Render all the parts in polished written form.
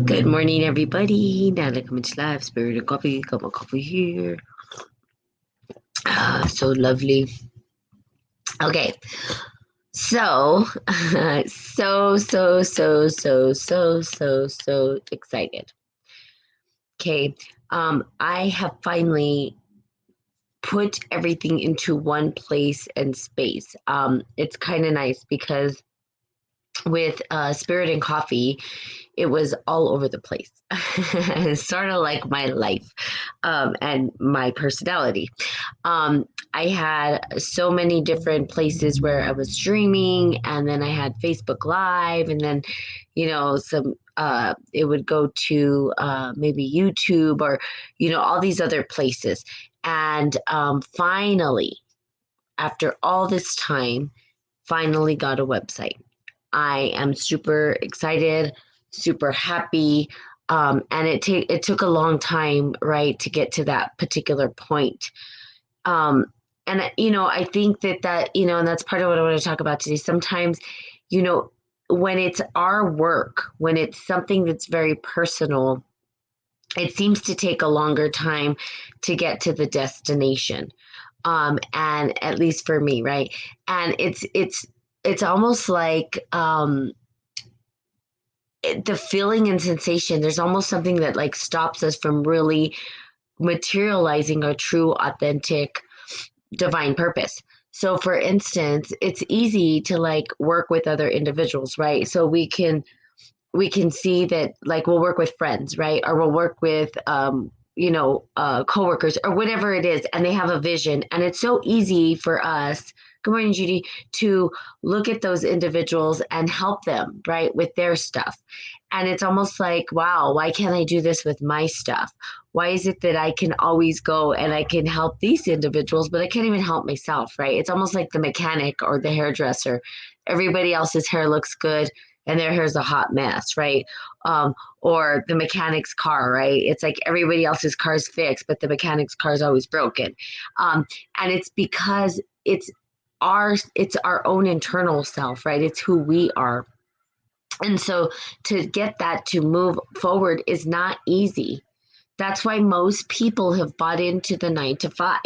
Good morning, everybody. Now to come into live, Spirit of Coffee, cup of coffee here. So lovely. Okay, so, so excited. Okay, I have finally put everything into one place and space. It's kind of nice because with Spirit and Coffee, it was all over the place. Sort of like my life and my personality. I had so many different places where I was streaming, and then I had Facebook Live, and then, it would go to maybe YouTube or, all these other places. And finally, after all this time, finally got a website. I am super excited, super happy. And it took a long time, right, to get to that particular point. Um, and I think and that's part of what I want to talk about today. Sometimes, when it's our work, when it's something that's very personal, it seems to take a longer time to get to the destination. And at least for me, right? And it's almost like the feeling and sensation. There's almost something that like stops us from really materializing our true, authentic, divine purpose. So, for instance, it's easy to like work with other individuals, right? So we can see that like we'll work with friends, right? Or we'll work with coworkers or whatever it is, and they have a vision. And it's so easy for us, good morning, Judy, to look at those individuals and help them, right, with their stuff. And it's almost like, wow, why can't I do this with my stuff? Why is it that I can always go and I can help these individuals, but I can't even help myself, right? It's almost like the mechanic or the hairdresser. Everybody else's hair looks good and their hair's a hot mess, right? Or the mechanic's car, right? It's like everybody else's car's fixed, but the mechanic's car is always broken. And it's because it's our own internal self, right? It's who we are. And so to get that to move forward is not easy. That's why most people have bought into the 9 to 5.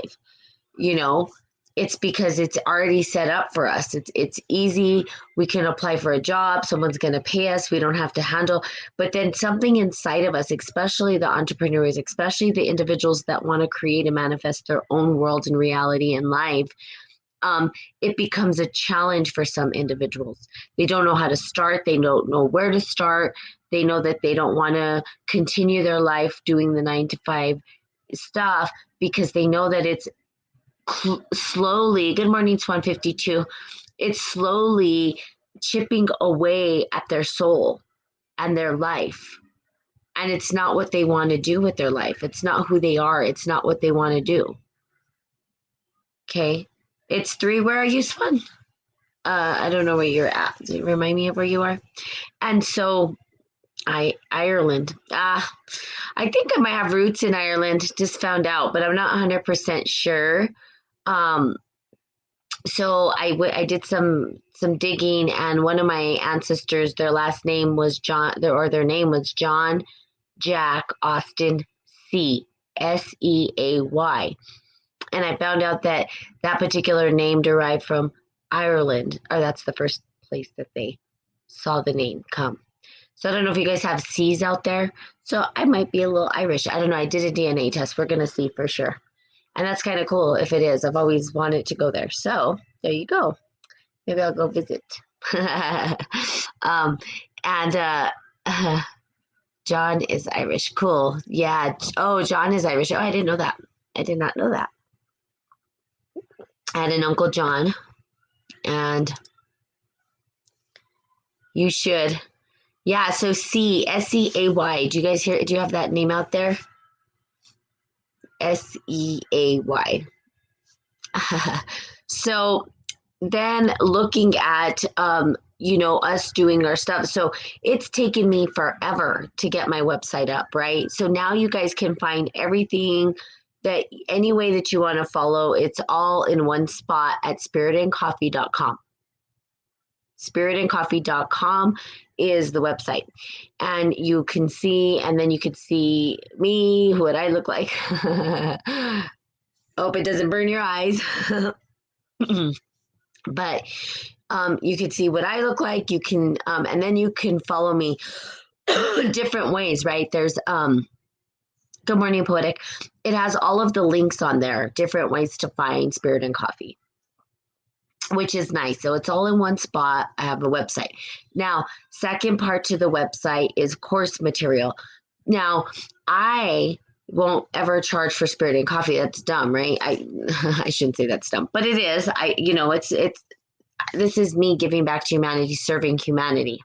You know, it's because it's already set up for us. It's easy. We can apply for a job. Someone's going to pay us. We don't have to handle. But then something inside of us, especially the entrepreneurs, especially the individuals that want to create and manifest their own world and reality in life, it becomes a challenge for some individuals. They don't know how to start. They don't know where to start. They know that they don't want to continue their life doing the 9 to 5 stuff because they know that it's slowly, good morning, Swan 52, it's slowly chipping away at their soul and their life. And it's not what they want to do with their life. It's not who they are. It's not what they want to do. Okay. It's 3. Where are you, Swan? I don't know where you're at. Does it remind me of where you are? And so Ireland. I think I might have roots in Ireland. Just found out, but I'm not 100% sure. So I did some digging, and one of my ancestors, their last name was John, their name was John Jack Austin Seay, and I found out that that particular name derived from Ireland, or that's the first place that they saw the name come. So I don't know if you guys have C's out there. So I might be a little Irish. I don't know. I did a DNA test. We're gonna see for sure. And that's kind of cool if it is. I've always wanted to go there. So there you go. Maybe I'll go visit. And John is Irish. Cool. Yeah. Oh, John is Irish. Oh, I didn't know that. I did not know that. I had an Uncle John, and you should. Yeah. So Seay. Do you guys hear? Do you have that name out there? Seay. So then looking at us doing our stuff, so it's taken me forever to get my website up, right? So now you guys can find everything that any way that you want to follow. It's all in one spot at spiritandcoffee.com. spiritandcoffee.com is the website. And you can see, and then you could see me, what I look like. Hope it doesn't burn your eyes. But you can see what I look like. You can, and then you can follow me different ways, right? There's Good Morning Poetic. It has all of the links on there, different ways to find Spirit and Coffee, which is nice. So it's all in one spot. I have a website. Now, second part to the website is course material. Now, I won't ever charge for Spirit and Coffee. That's dumb, right? I shouldn't say that's dumb, but it is. It's this is me giving back to humanity, serving humanity.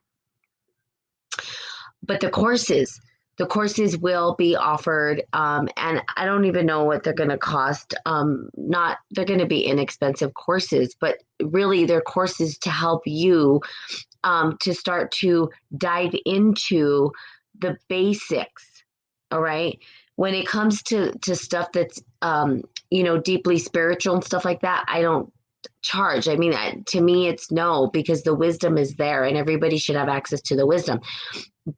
But the courses will be offered, and I don't even know what they're going to cost. They're going to be inexpensive courses, but really they're courses to help you to start to dive into the basics. All right. When it comes to stuff that's, deeply spiritual and stuff like that, I don't charge. I mean, to me, it's no, because the wisdom is there and everybody should have access to the wisdom.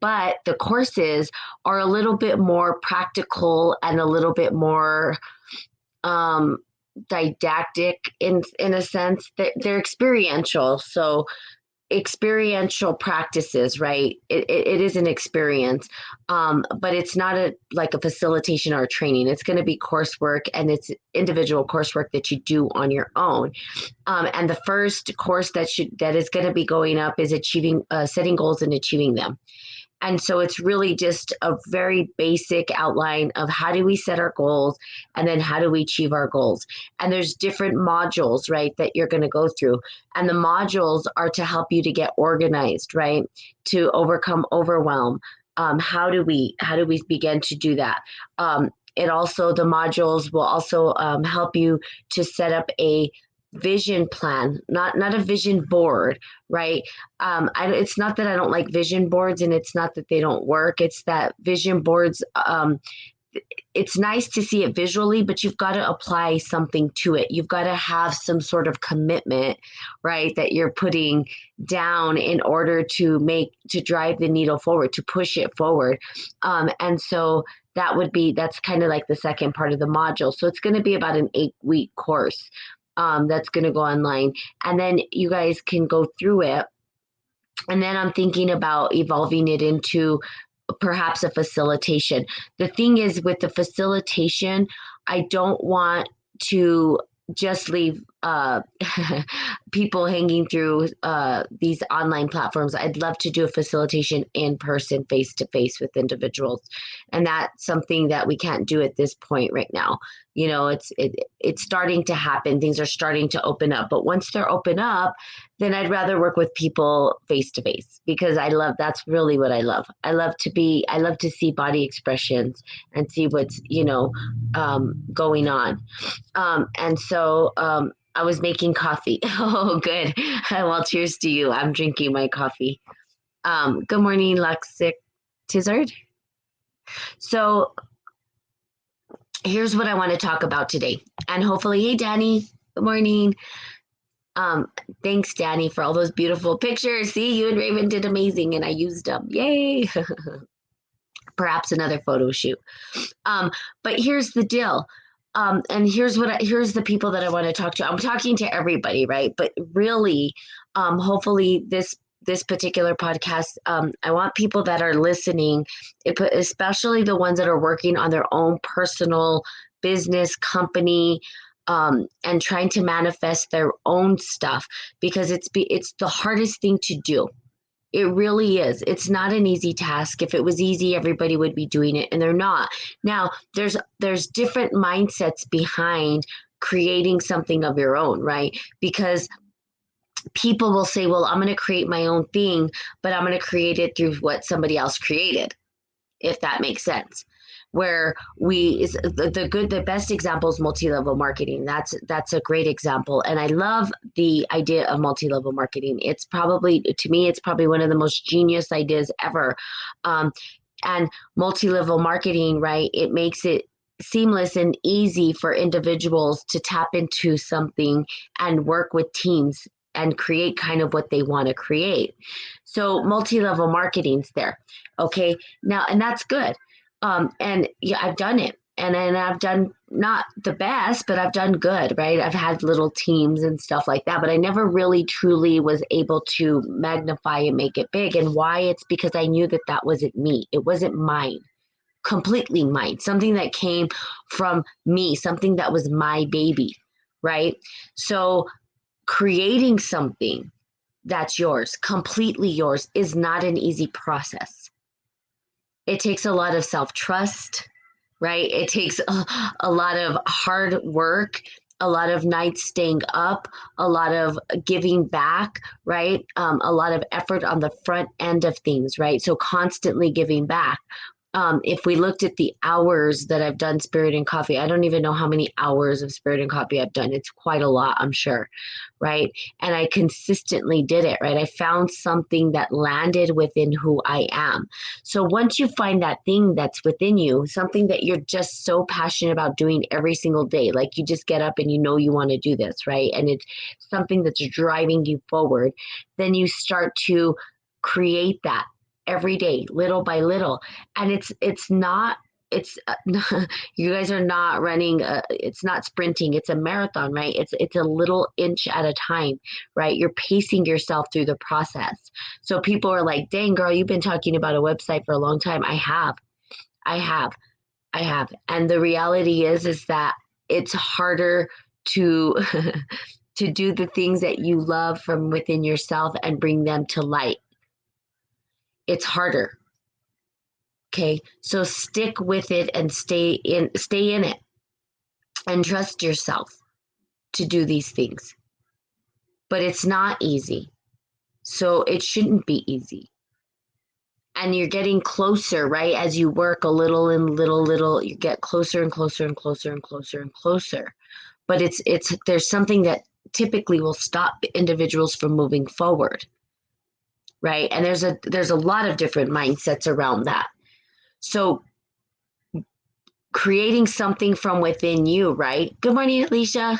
But the courses are a little bit more practical and a little bit more didactic in a sense. That they're experiential. So experiential practices, right? It is an experience, but it's not like a facilitation or a training. It's going to be coursework, and it's individual coursework that you do on your own. And the first course that is going to be going up is setting goals and achieving them. And so it's really just a very basic outline of how do we set our goals, and then how do we achieve our goals. And there's different modules, right, that you're going to go through. And the modules are to help you to get organized, right, to overcome overwhelm. How do we begin to do that? The modules will also help you to set up a vision plan, not a vision board, right? It's not that I don't like vision boards, and it's not that they don't work. It's that vision boards, it's nice to see it visually, but you've got to apply something to it. You've got to have some sort of commitment, right, that you're putting down in order to drive the needle forward, to push it forward. And so that's kind of like the second part of the module. So it's going to be about an 8-week course. That's going to go online, and then you guys can go through it. And then I'm thinking about evolving it into perhaps a facilitation. The thing is, with the facilitation, I don't want to just leave people hanging through these online platforms. I'd love to do a facilitation in person, face to face with individuals, and that's something that we can't do at this point right now. It's starting to happen. Things are starting to open up, but once they're open up, then I'd rather work with people face to face, because that's really what I love. I love to see body expressions and see what's going on. And so I was making coffee. Oh, good. Well, cheers to you. I'm drinking my coffee. Good morning, Lexic Tizard. So here's what I want to talk about today. And hopefully, hey, Danny, good morning. Thanks, Danny, for all those beautiful pictures. See, you and Raven did amazing, and I used them. Yay. Perhaps another photo shoot. But here's the deal. And here's the people that I want to talk to. I'm talking to everybody, right? But really, hopefully this particular podcast, I want people that are listening, especially the ones that are working on their own personal business, company, and trying to manifest their own stuff, because it's the hardest thing to do. It really is. It's not an easy task. If it was easy, everybody would be doing it, and they're not. Now, there's different mindsets behind creating something of your own, right? Because people will say, well, I'm going to create my own thing, but I'm going to create it through what somebody else created, if that makes sense. Where the best example is multi-level marketing. That's a great example. And I love the idea of multi-level marketing. To me, it's probably one of the most genius ideas ever. And multi-level marketing, right? It makes it seamless and easy for individuals to tap into something and work with teams and create kind of what they want to create. So multi-level marketing's there. Okay. Now, and that's good. And yeah, I've done it. And then I've done not the best, but I've done good, right? I've had little teams and stuff like that, but I never really truly was able to magnify and make it big. And why? It's because I knew that that wasn't me. It wasn't mine, completely mine, something that came from me, something that was my baby, right? So creating something that's yours, completely yours, is not an easy process. It takes a lot of self-trust, right? It takes a lot of hard work, a lot of nights staying up, a lot of giving back, right? A lot of effort on the front end of things, right? So constantly giving back. If we looked at the hours that I've done Spirit and Coffee, I don't even know how many hours of Spirit and Coffee I've done. It's quite a lot, I'm sure, right? And I consistently did it, right? I found something that landed within who I am. So once you find that thing that's within you, something that you're just so passionate about doing every single day, like you just get up and you know you want to do this, right? And it's something that's driving you forward, then you start to create that every day, little by little. And it's not it's you guys are not running it's not sprinting, it's a marathon, right? It's a little inch at a time, right? You're pacing yourself through the process. So people are like, dang girl, you've been talking about a website for a long time. I have and the reality is that it's harder to to do the things that you love from within yourself and bring them to light. It's harder. Okay, so stick with it and stay in it and trust yourself to do these things. But it's not easy. So it shouldn't be easy. And you're getting closer, right? As you work a little and little, you get closer and closer and closer and closer and closer. But it's there's something that typically will stop individuals from moving forward, right? And there's a lot of different mindsets around that. So creating something from within you, right? Good morning, Alicia.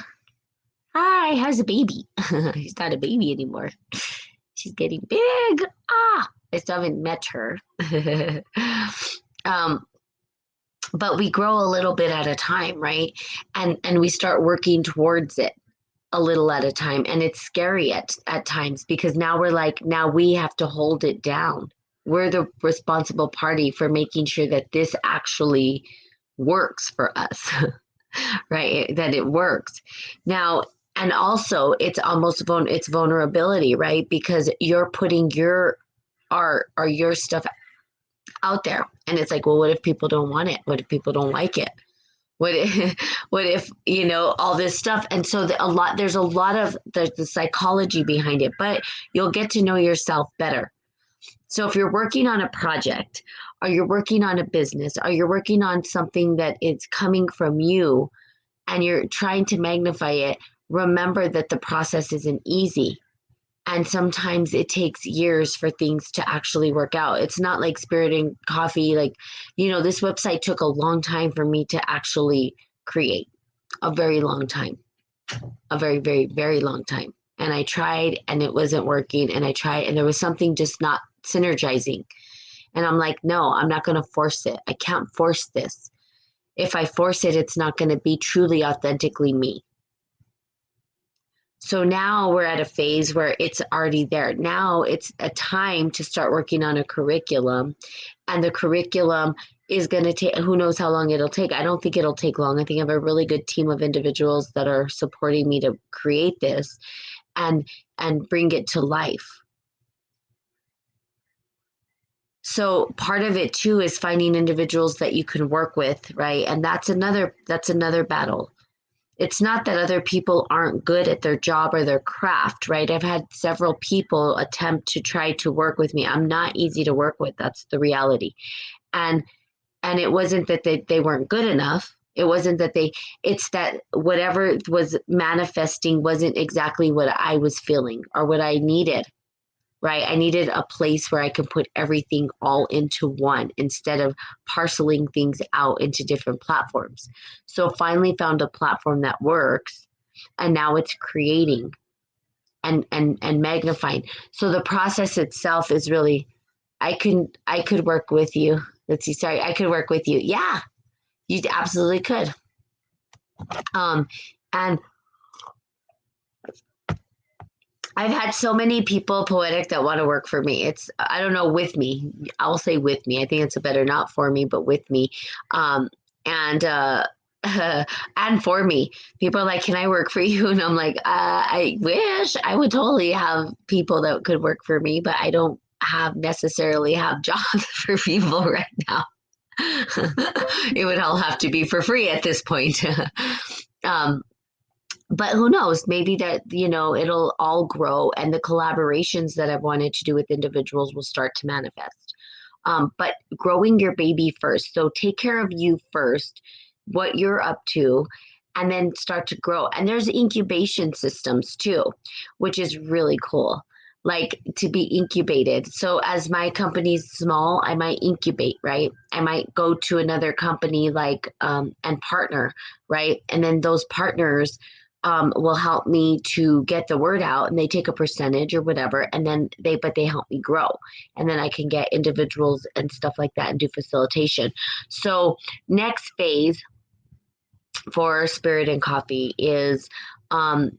Hi, how's the baby? She's not a baby anymore. She's getting big. I still haven't met her. um, but we grow a little bit at a time, right? And we start working towards it a little at a time. And it's scary at times because now we're like, now we have to hold it down. We're the responsible party for making sure that this actually works for us, right? That it works. Now, and also it's almost it's vulnerability, right? Because you're putting your art or your stuff out there. And it's like, well, what if people don't want it? What if people don't like it? What if, what if, all this stuff? And so there's a lot of the psychology behind it, but you'll get to know yourself better. So if you're working on a project or you're working on a business or you're working on something that is coming from you and you're trying to magnify it, remember that the process isn't easy. And sometimes it takes years for things to actually work out. It's not like Spirit and Coffee. Like, this website took a long time for me to actually create. A very long time. A very, very, very long time. And I tried and it wasn't working. And I tried and there was something just not synergizing. And I'm like, no, I'm not going to force it. I can't force this. If I force it, it's not going to be truly authentically me. So now we're at a phase where it's already there. Now it's a time to start working on a curriculum. And the curriculum is going to take, who knows how long it'll take. I don't think it'll take long. I think I have a really good team of individuals that are supporting me to create this and bring it to life. So part of it too is finding individuals that you can work with, right? And that's another battle. It's not that other people aren't good at their job or their craft, right? I've had several people attempt to try to work with me. I'm not easy to work with. That's the reality. And it wasn't that they weren't good enough. It wasn't that it's that whatever was manifesting wasn't exactly what I was feeling or what I needed, right? I needed a place where I could put everything all into one instead of parceling things out into different platforms. So finally found a platform that works and now it's creating. and magnifying. So the process itself is really, I could work with you. Let's see, sorry, I could work with you. Yeah, you absolutely could. Um, and I've had so many people poetic that want to work for me. It's, I don't know, with me. I'll say with me. I think it's a better not for me, but with me. Um, and and for me, people are like, "Can I work for you?" And I'm like, "I wish I would totally have people that could work for me, but I don't have necessarily have jobs for people right now. It would all have to be for free at this point." um, but who knows, maybe that, it'll all grow and the collaborations that I've wanted to do with individuals will start to manifest. But growing your baby first, so take care of you first, what you're up to, and then start to grow. And there's incubation systems too, which is really cool, like to be incubated. So as my company's small, I might incubate, right? I might go to another company, like, and partner, right? And then those partners will help me to get the word out, and they take a percentage or whatever, and then they help me grow, and then I can get individuals and stuff like that and do facilitation. So next phase for Spirit and Coffee is um,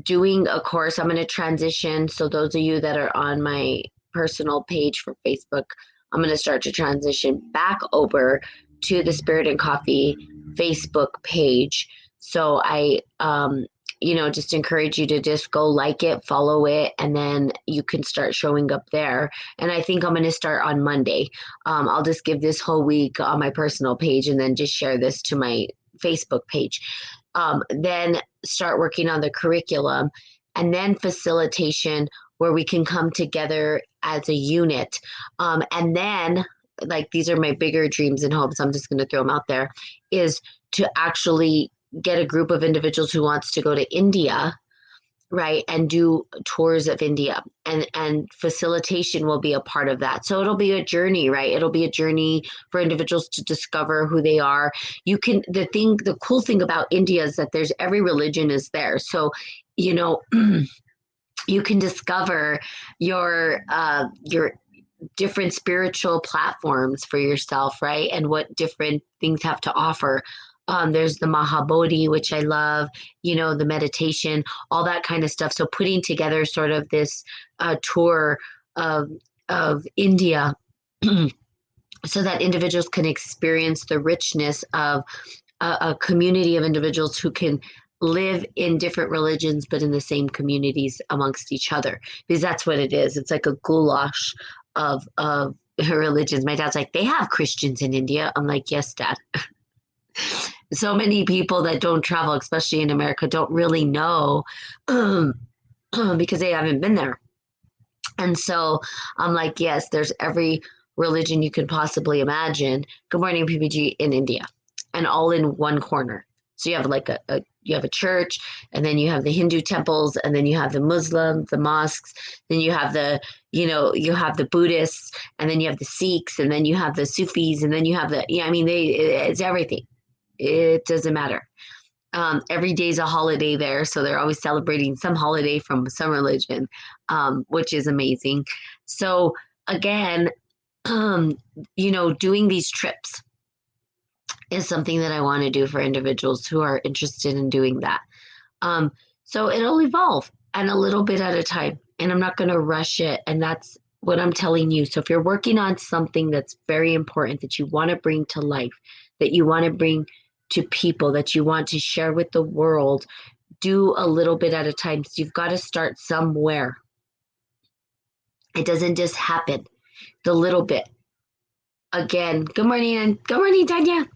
doing a course. I'm going to transition. So those of you that are on my personal page for Facebook, I'm going to start to transition back over to the Spirit and Coffee Facebook page. So I, just encourage you to just go like it, follow it, and then you can start showing up there. And I think I'm going to start on Monday. I'll just give this whole week on my personal page and then just share this to my Facebook page. Then start working on the curriculum, and then facilitation where we can come together as a unit. And then, like, these are my bigger dreams and hopes, I'm just going to throw them out there, is to actually get a group of individuals who wants to go to India, right, and do tours of India, and facilitation will be a part of that. So it'll be a journey, right? It'll be a journey for individuals to discover who they are. The cool thing about India is that there's every religion is there. So, you can discover your different spiritual platforms for yourself, right? And what different things have to offer. There's the Mahabodhi, which I love, the meditation, all that kind of stuff. So putting together sort of this tour of, of India so that individuals can experience the richness of a community of individuals who can live in different religions, but in the same communities amongst each other, because that's what it is. It's like a goulash of religions. My dad's like, they have Christians in India. I'm like, yes, Dad. So many people that don't travel, especially in America, don't really know because they haven't been there. And so I'm like, yes, there's every religion you can possibly imagine. Good morning, PPG, in India, and all in one corner. So you have like you have a church, and then you have the Hindu temples, and then you have the Muslim, the mosques, then you have you have the Buddhists, and then you have the Sikhs, and then you have the Sufis, and then you have it's everything. It doesn't matter. Every day is a holiday there, so they're always celebrating some holiday from some religion, which is amazing. So again, doing these trips is something that I want to do for individuals who are interested in doing that. Um, so it'll evolve, and a little bit at a time, and I'm not going to rush it. And that's what I'm telling you. So if you're working on something that's very important that you want to bring to life, that you want to bring to people, that you want to share with the world, do a little bit at a time. So you've got to start somewhere. It doesn't just happen. The little bit. Again, good morning, and good morning, Tanya.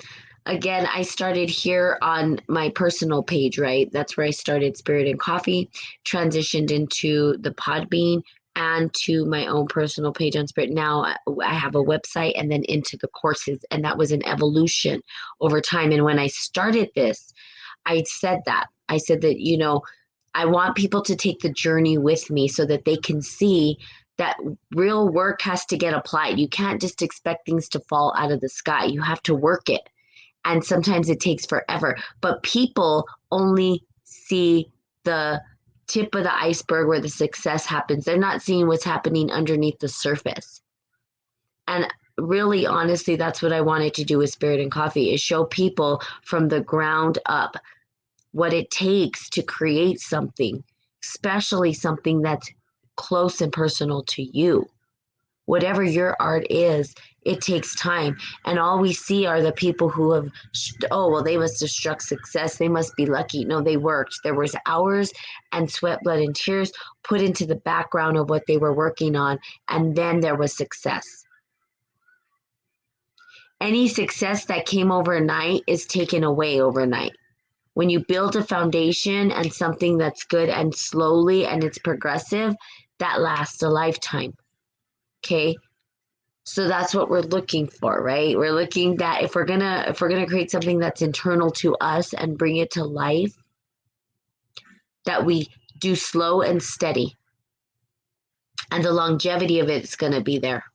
Again, I started here on my personal page, right? That's where I started Spirit and Coffee, transitioned into the Podbean and to my own personal page on Spirit. Now I have a website, and then into the courses. And that was an evolution over time. And when I started this, I said that. I said that, I want people to take the journey with me so that they can see that real work has to get applied. You can't just expect things to fall out of the sky. You have to work it. And sometimes it takes forever. But people only see the tip of the iceberg where the success happens. They're not seeing what's happening underneath the surface. And really, honestly, that's what I wanted to do with Spirit and Coffee, is show people from the ground up what it takes to create something, especially something that's close and personal to you. Whatever your art is, it takes time. And all we see are the people who have, oh, well, they must have struck success. They must be lucky. No, they worked. There was hours and sweat, blood, and tears put into the background of what they were working on. And then there was success. Any success that came overnight is taken away overnight. When you build a foundation and something that's good and slowly and it's progressive, that lasts a lifetime. Okay. So that's what we're looking for, right? We're looking that if we're gonna create something that's internal to us and bring it to life, that we do slow and steady. And the longevity of it's gonna be there.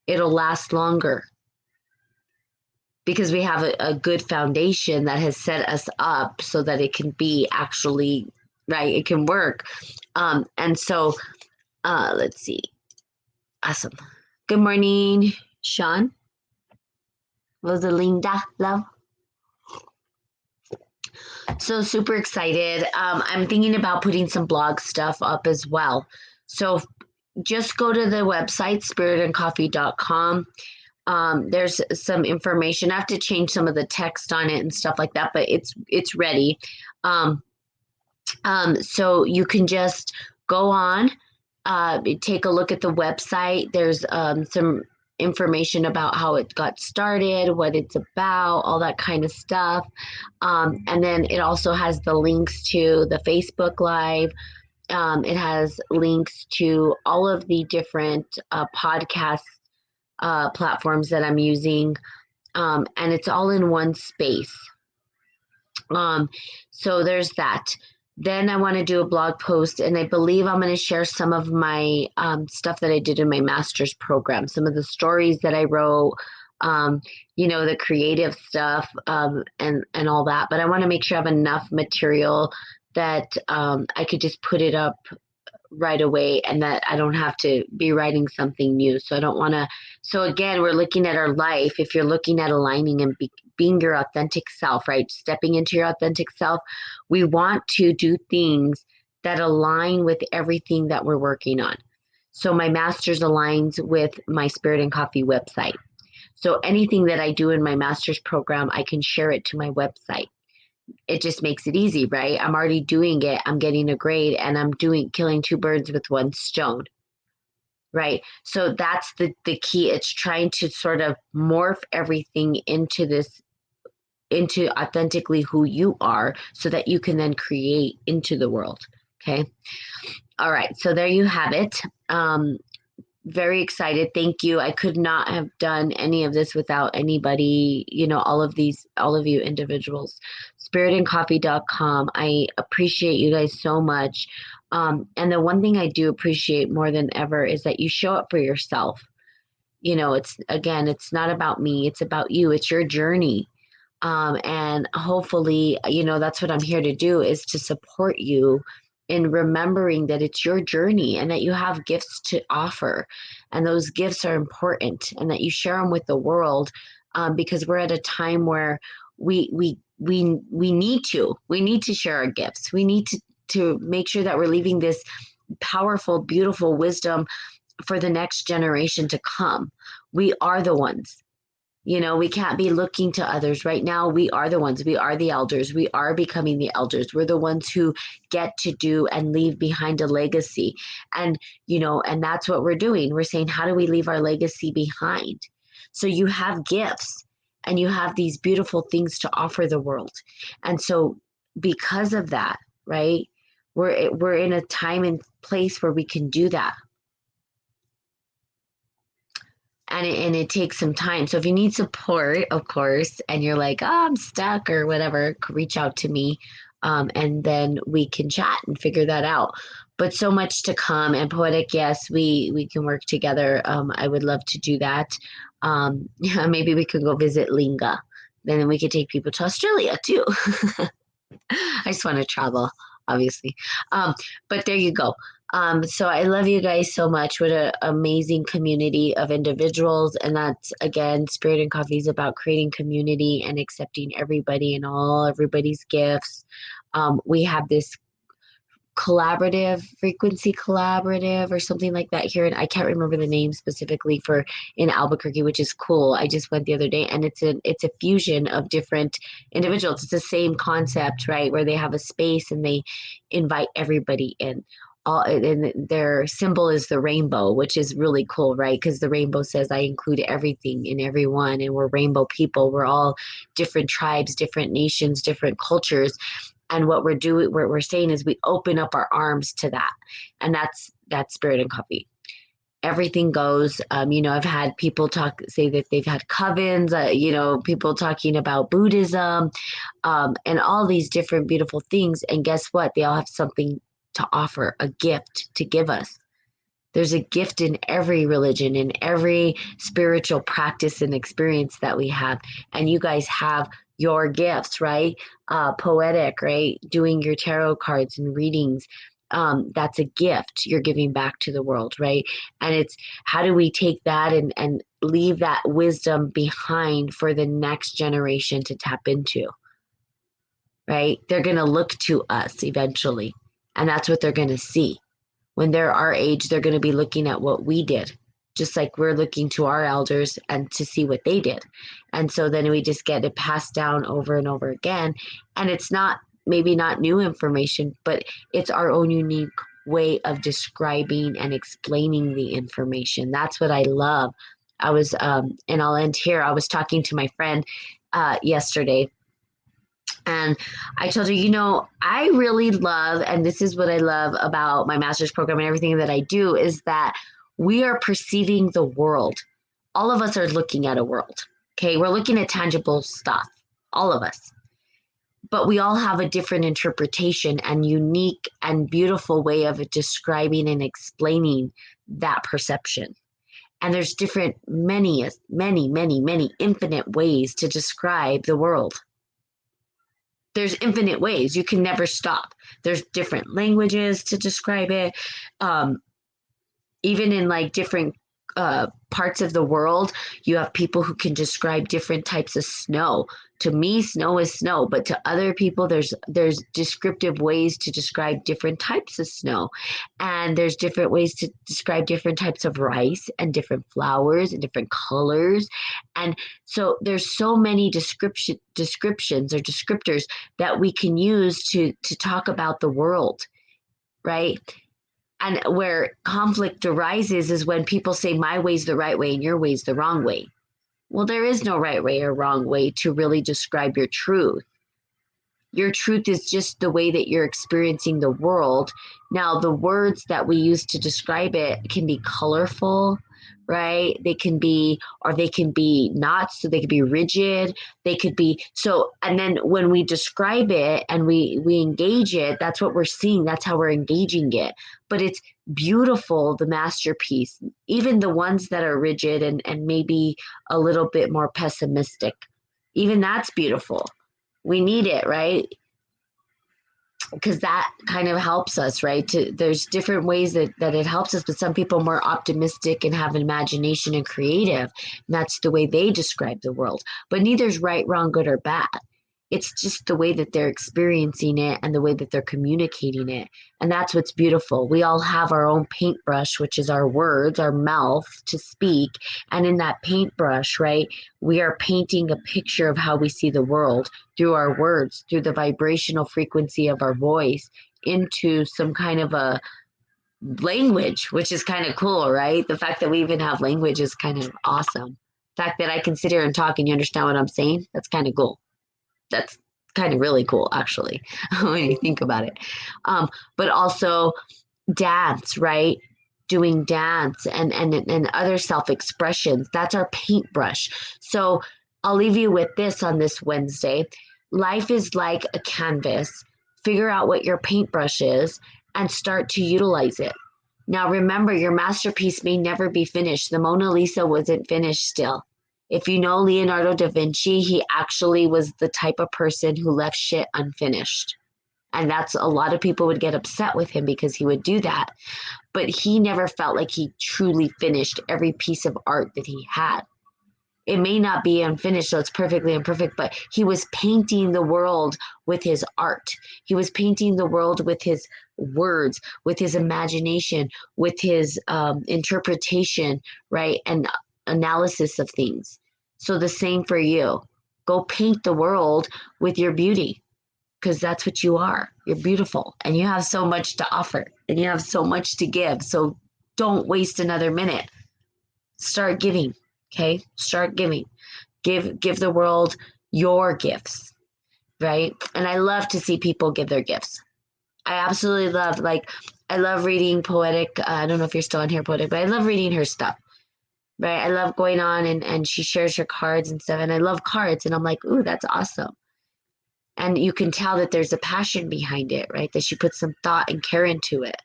It'll last longer because we have a good foundation that has set us up so that it can be actually, right, it can work. And so let's see. Awesome. Good morning, Sean. Rosalinda, love. So super excited. I'm thinking about putting some blog stuff up as well. So just go to the website, spiritandcoffee.com. There's some information. I have to change some of the text on it and stuff like that, but it's ready. So you can just go on, take a look at the website. There's some information about how it got started, what it's about, all that kind of stuff. And then it also has the links to the Facebook Live. It has links to all of the different podcast platforms that I'm using. And it's all in one space. So there's that. Then I want to do a blog post, and I believe I'm going to share some of my stuff that I did in my master's program, some of the stories that I wrote, the creative stuff, and all that. But I want to make sure I have enough material that I could just put it up right away and that I don't have to be writing something new. So I don't want to. So again, we're looking at our life. If you're looking at aligning and being your authentic self, right? Stepping into your authentic self, we want to do things that align with everything that we're working on. So my master's aligns with my Spirit and Coffee website. So anything that I do in my master's program, I can share it to my website. It just makes it easy, right? I'm already doing it. I'm getting a grade and I'm killing two birds with one stone, right? So that's the key. It's trying to sort of morph everything into authentically who you are so that you can then create into the world. Okay. All right. So there you have it. Very excited. Thank you. I could not have done any of this without anybody, all of you individuals. Spiritandcoffee.com. I appreciate you guys so much. And the one thing I do appreciate more than ever is that you show up for yourself. It's not about me. It's about you. It's your journey. And hopefully, that's what I'm here to do, is to support you in remembering that it's your journey and that you have gifts to offer. And those gifts are important, and that you share them with the world, because we're at a time where we need to share our gifts. We need to make sure that we're leaving this powerful, beautiful wisdom for the next generation to come. We are the ones. We can't be looking to others. Right now, we are the ones. We are the elders. We are becoming the elders. We're the ones who get to do and leave behind a legacy. And, and that's what we're doing. We're saying, how do we leave our legacy behind? So you have gifts and you have these beautiful things to offer the world. And so because of that, right, we're in a time and place where we can do that. And it takes some time. So if you need support, of course, and you're like, oh, I'm stuck or whatever, reach out to me. And then we can chat and figure that out. But so much to come. And Poetic, yes, we can work together. I would love to do that. Maybe we could go visit Linga. Then we could take people to Australia too. I just want to travel. obviously. But there you go. So I love you guys so much. What an amazing community of individuals. And that's, again, Spirit and Coffee is about creating community and accepting everybody and everybody's gifts. We have this frequency collaborative or something like that here, and I can't remember the name specifically, for in Albuquerque, which is cool. I just went the other day, and it's a fusion of different individuals. It's the same concept, right, where they have a space and they invite everybody in. All, and their symbol is the rainbow, which is really cool, right? Because the rainbow says I include everything and everyone, and we're rainbow people. We're all different tribes, different nations, different cultures. And what we're saying is we open up our arms to that. And that's Spirit and Coffee. Everything goes. I've had people say that they've had covens, people talking about Buddhism, and all these different beautiful things. And guess what? They all have something to offer, a gift to give us. There's a gift in every religion, in every spiritual practice and experience that we have. And you guys have your gifts, right? Poetic, right? Doing your tarot cards and readings. That's a gift you're giving back to the world, right? And it's how do we take that and leave that wisdom behind for the next generation to tap into, right? They're going to look to us eventually, and that's what they're going to see. When they're our age, they're going to be looking at what we did, just like we're looking to our elders and to see what they did. And so then we just get it passed down over and over again. And it's maybe not new information, but it's our own unique way of describing and explaining the information. That's what I love. And I'll end here. I was talking to my friend yesterday, and I told her, I really love, and this is what I love about my master's program and everything that I do, is that we are perceiving the world. All of us are looking at a world. Okay. We're looking at tangible stuff, all of us. But we all have a different interpretation and unique and beautiful way of describing and explaining that perception. And there's many, infinite ways to describe the world. There's infinite ways. You can never stop. There's different languages to describe it. Even in like different parts of the world, you have people who can describe different types of snow. To me, snow is snow, but to other people, there's descriptive ways to describe different types of snow. And there's different ways to describe different types of rice and different flowers and different colors. And so there's so many descriptions or descriptors that we can use to talk about the world, right? And where conflict arises is when people say my way's the right way and your way's the wrong way. Well, there is no right way or wrong way to really describe your truth. Your truth is just the way that you're experiencing the world. Now, the words that we use to describe it can be colorful, right? They can be not, so they could be rigid. They could be so, and then when we describe it and we engage it, that's what we're seeing. That's how we're engaging it. But it's beautiful, the masterpiece, even the ones that are rigid and maybe a little bit more pessimistic. Even that's beautiful. We need it, right? Because that kind of helps us, right? There's different ways that it helps us, but some people are more optimistic and have an imagination and creative. And that's the way they describe the world. But neither's right, wrong, good, or bad. It's just the way that they're experiencing it and the way that they're communicating it. And that's what's beautiful. We all have our own paintbrush, which is our words, our mouth to speak. And in that paintbrush, right, we are painting a picture of how we see the world through our words, through the vibrational frequency of our voice, into some kind of a language, which is kind of cool, right? The fact that we even have language is kind of awesome. The fact that I can sit here and talk and you understand what I'm saying, that's kind of cool. That's kind of really cool, actually, when you think about it. But also dance, right? Doing dance and other self-expressions. That's our paintbrush. So I'll leave you with this on this Wednesday. Life is like a canvas. Figure out what your paintbrush is and start to utilize it. Now, remember, your masterpiece may never be finished. The Mona Lisa wasn't finished still. If you know Leonardo da Vinci, he actually was the type of person who left shit unfinished. And that's a lot of people would get upset with him because he would do that. But he never felt like he truly finished every piece of art that he had. It may not be unfinished, so it's perfectly imperfect, but he was painting the world with his art. He was painting the world with his words, with his imagination, with his interpretation, right? And analysis of things. So the same for you. Go paint the world with your beauty because that's what you are. You're beautiful and you have so much to offer and you have so much to give. So don't waste another minute. Start giving. Okay? Start giving. Give the world your gifts, right? And I love to see people give their gifts. I absolutely love I love reading Poetic. I don't know if you're still on here, Poetic, but I love reading her stuff. Right? I love going on and she shares her cards and stuff and I love cards and I'm like, "Ooh, that's awesome." And you can tell that there's a passion behind it, right? That she puts some thought and care into it.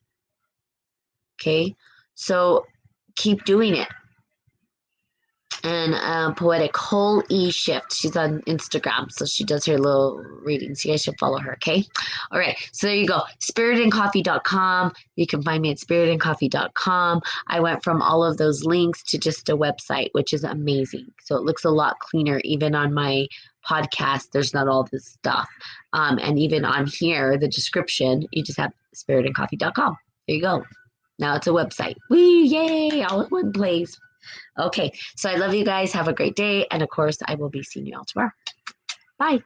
Okay? So keep doing it. And Poetic Whole E Shift. She's on Instagram, so she does her little readings. You guys should follow her, okay? All right, so there you go. Spiritandcoffee.com. You can find me at spiritandcoffee.com. I went from all of those links to just a website, which is amazing. So it looks a lot cleaner. Even on my podcast, there's not all this stuff. And even on here, the description, you just have spiritandcoffee.com. There you go. Now it's a website. Wee, yay, all in one place. Okay, so I love you guys. Have a great day. And of course, I will be seeing you all tomorrow. Bye.